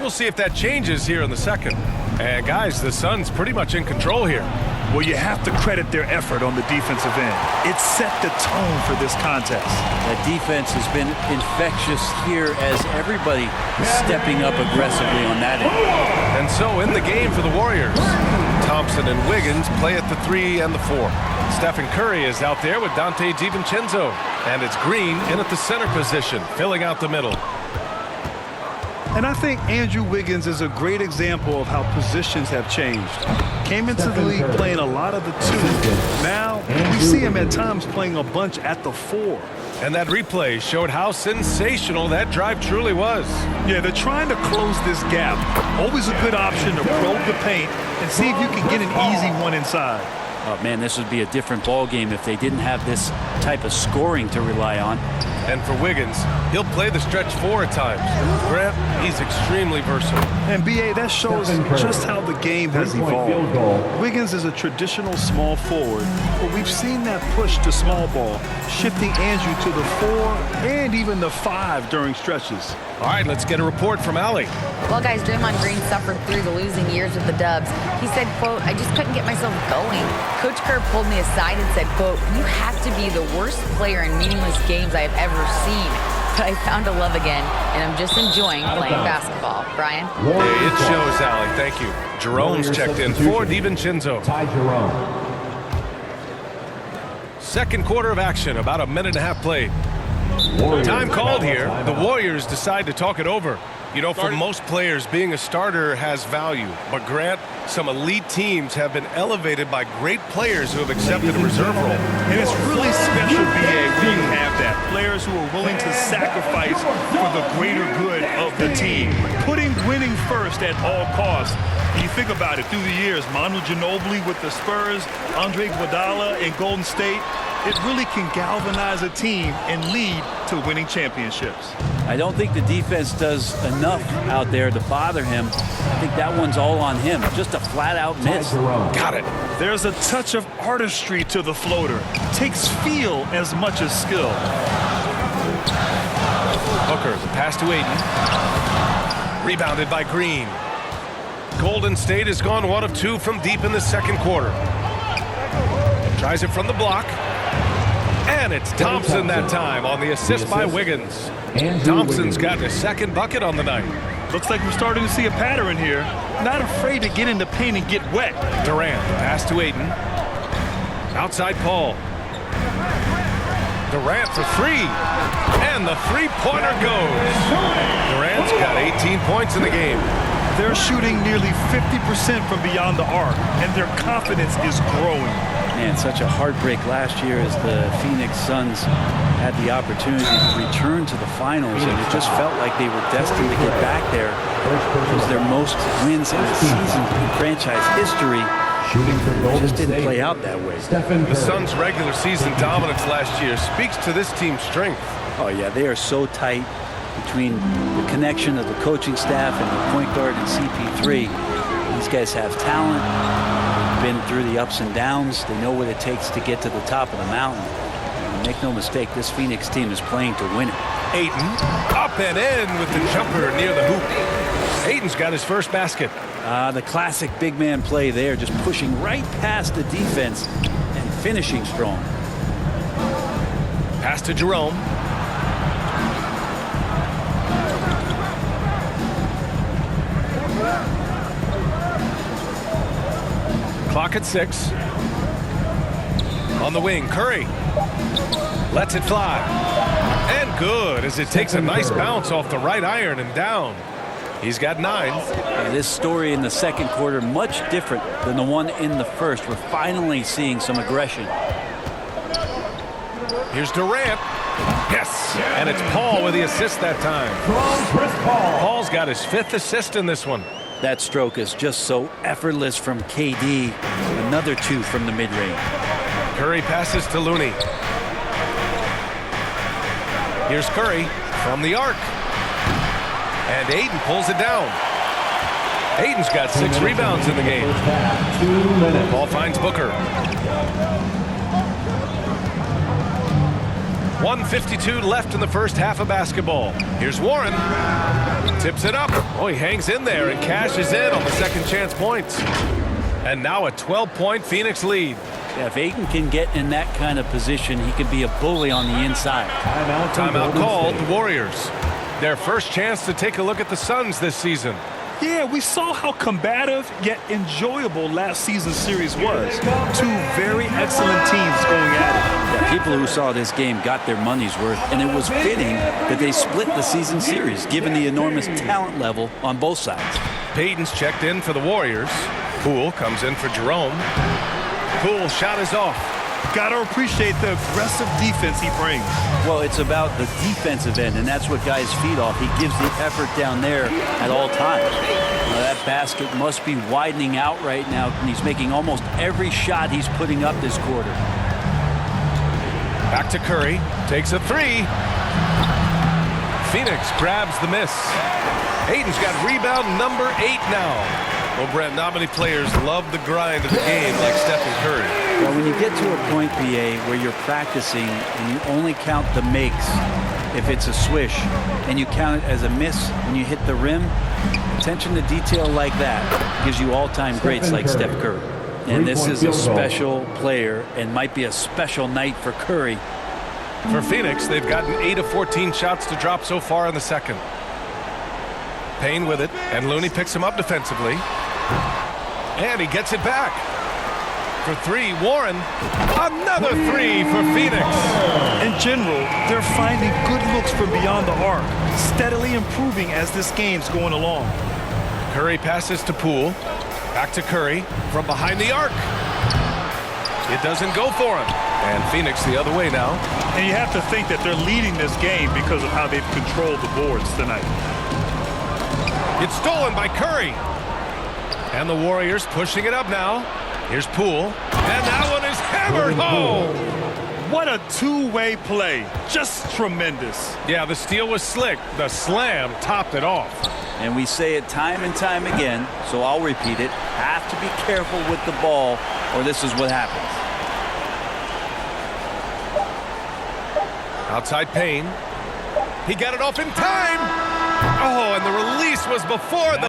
we'll see if that changes here in the second. And guys, the Suns pretty much in control here. Well, you have to credit their effort on the defensive end. It set the tone for this contest. That defense has been infectious here as everybody stepping up aggressively on that end. And so in the game for the Warriors, Thompson and Wiggins play at the 3 and the 4. Stephen Curry is out there with Dante DiVincenzo. And it's Green in at the center position, filling out the middle. And I think Andrew Wiggins is a great example of how positions have changed. Came into the league playing a lot of the 2. Now we see him at times playing a bunch at the 4. And that replay showed how sensational that drive truly was. Yeah, they're trying to close this gap. Always a good option to probe the paint and see if you can get an easy one inside. Oh, man, this would be a different ball game if they didn't have this type of scoring to rely on. And for Wiggins, he'll play the stretch 4 at times. Grant, he's extremely versatile. And B.A., that shows just how the game has evolved. Wiggins is a traditional small forward, but we've seen that push to small ball, shifting Andrew to the 4 and even the 5 during stretches. All right, let's get a report from Allie. Well, guys, Draymond Green suffered through the losing years with the Dubs. He said, quote, "I just couldn't get myself going." Coach Kerr pulled me aside and said, quote, "You have to be the worst player in meaningless games I have ever seen. But I found a love again, and I'm just enjoying playing basketball." Brian? Yeah, it shows, Allie. Thank you. Jerome's checked in for DiVincenzo. Ty Jerome. Second quarter of action, about a minute and a half played. Time called here. The Warriors decide to talk it over. You know, for most players, being a starter has value. But Grant, some elite teams have been elevated by great players who have accepted a reserve role. And it's really special, B.A., when you have that. Players who are willing to sacrifice for the greater good of the team. Putting winning first at all costs. And you think about it, through the years, Manu Ginobili with the Spurs, Andre Iguodala in Golden State, it really can galvanize a team and lead to winning championships. I don't think the defense does enough out there to bother him. I think that one's all on him. Just a flat-out miss. Got it. There's a touch of artistry to the floater. Takes feel as much as skill. Booker, the pass to Ayton. Rebounded by Green. Golden State has gone 1 of 2 from deep in the second quarter. Tries it from the block. And it's Thompson that time on the assist by Wiggins. Thompson's got his second bucket on the night. Looks like we're starting to see a pattern here. Not afraid to get in the paint and get wet. Durant, pass to Ayton. Outside Paul. Durant for 3. And the three-pointer goes. Durant's got 18 points in the game. They're shooting nearly 50% from beyond the arc, and their confidence is growing. Man, such a heartbreak last year as the Phoenix Suns had the opportunity to return to the finals, and it just felt like they were destined to get back there. It was their most wins in the season in franchise history. It just didn't play out that way. The Suns' regular season dominance last year speaks to this team's strength. Oh, yeah, they are so tight between the connection of the coaching staff and the point guard and CP3. These guys have talent, been through the ups and downs. They know what it takes to get to the top of the mountain. And make no mistake, this Phoenix team is playing to win it. Ayton up and in with the jumper near the hoop. Ayton's got his first basket. The classic big man play there, just pushing right past the defense and finishing strong. Pass to Jerome. Clock at 6. On the wing, Curry lets it fly. And good, as it takes a nice bounce off the right iron and down. He's got 9. This story in the second quarter, much different than the one in the first. We're finally seeing some aggression. Here's Durant. Yes, and it's Paul with the assist that time. Paul's got his 5th assist in this one. That stroke is just so effortless from KD. Another 2 from the mid-range. Curry passes to Looney. Here's Curry from the arc. And Ayton pulls it down. Ayton's got 6 rebounds in the game. Ball finds Booker. 1:52 left in the first half of basketball. Here's Warren. Tips it up. Oh, he hangs in there and cashes in on the second chance points. And now a 12-point Phoenix lead. Yeah, if Ayton can get in that kind of position, he could be a bully on the inside. Timeout called. The Warriors. Their first chance to take a look at the Suns this season. Yeah, we saw how combative yet enjoyable last season's series was. Two very excellent teams going at it. Yeah, people who saw this game got their money's worth, and it was fitting that they split the season series, given the enormous talent level on both sides. Payton's checked in for the Warriors. Poole comes in for Jerome. Poole shot is off. Got to appreciate the aggressive defense he brings. Well, it's about the defensive end, and that's what guys feed off. He gives the effort down there at all times. Now, that basket must be widening out right now, and he's making almost every shot he's putting up this quarter. Back to Curry. Takes a three. Phoenix grabs the miss. Ayton's got rebound number 8 now. Well, Brent, not many players love the grind of the game like Stephen Curry. Well, when you get to a point, BA, where you're practicing and you only count the makes if it's a swish, and you count it as a miss when you hit the rim, attention to detail like that gives you all-time greats like Steph Curry. And this is a special player and might be a special night for Curry. For Phoenix, they've gotten 8 of 14 shots to drop so far in the second. Payne with it, and Looney picks him up defensively. And he gets it back. For 3, Warren. Another 3 for Phoenix. In general, they're finding good looks from beyond the arc, steadily improving as this game's going along. Curry passes to Poole. Back to Curry from behind the arc. It doesn't go for him. And Phoenix the other way now. And you have to think that they're leading this game because of how they've controlled the boards tonight. It's stolen by Curry. And the Warriors pushing it up now. Here's Poole. And that one is hammered home. What a two-way play. Just tremendous. Yeah, the steal was slick. The slam topped it off. And we say it time and time again, so I'll repeat it. Have to be careful with the ball, or this is what happens. Outside Payne. He got it off in time. Oh, and the release was before the